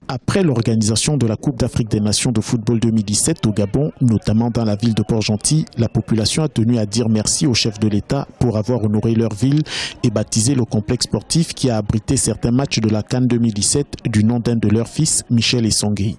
Après l'organisation de la Coupe d'Afrique des Nations de football 2017 au Gabon, notamment dans la ville de Port-Gentil, la population a tenu à dire merci au chef de l'État pour avoir honoré leur ville et baptisé le complexe sportif qui a abrité certains matchs de la CAN 2017 du nom d'un de leurs fils, Michel Essongué.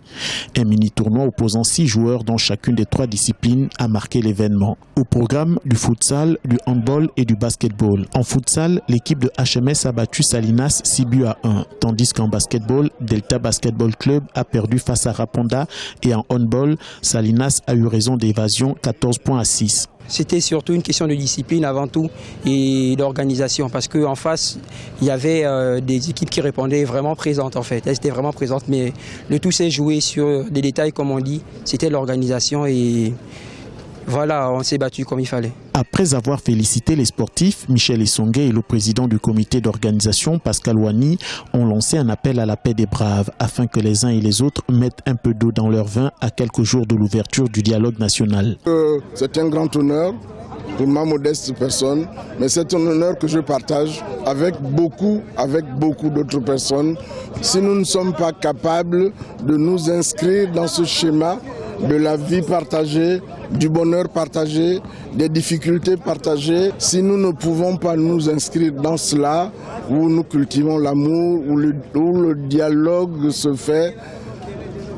Un mini-tournoi opposant 6 joueurs dans chacune des 3 disciplines a marqué l'événement. Au programme du futsal, du handball et du basketball. En futsal, l'équipe de HMS a battu Salinas 6-1, tandis qu'en basketball, Delta Basketball Club a perdu face à Raponda et en handball, Salinas a eu raison d'évasion 14-6. C'était surtout une question de discipline avant tout et d'organisation parce qu'en face, il y avait des équipes qui répondaient vraiment présentes en fait. Elles étaient vraiment présentes, mais le tout s'est joué sur des détails comme on dit. C'était l'organisation et voilà, on s'est battu comme il fallait. Après avoir félicité les sportifs, Michel Essongué et le président du comité d'organisation, Pascal Ouani, ont lancé un appel à la paix des braves afin que les uns et les autres mettent un peu d'eau dans leur vin à quelques jours de l'ouverture du dialogue national. C'est un grand honneur pour ma modeste personne, mais c'est un honneur que je partage avec beaucoup d'autres personnes. Si nous ne sommes pas capables de nous inscrire dans ce schéma de la vie partagée, du bonheur partagé, des difficultés partagées, si nous ne pouvons pas nous inscrire dans cela, où nous cultivons l'amour, où le dialogue se fait,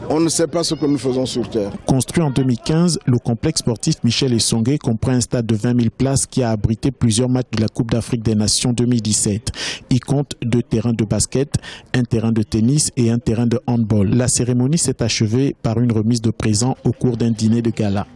on ne sait pas ce que nous faisons sur Terre. Construit en 2015, le complexe sportif Michel Essongué comprend un stade de 20 000 places qui a abrité plusieurs matchs de la Coupe d'Afrique des Nations 2017. Il compte 2 terrains de basket, un terrain de tennis et un terrain de handball. La cérémonie s'est achevée par une remise de présents au cours d'un dîner de gala.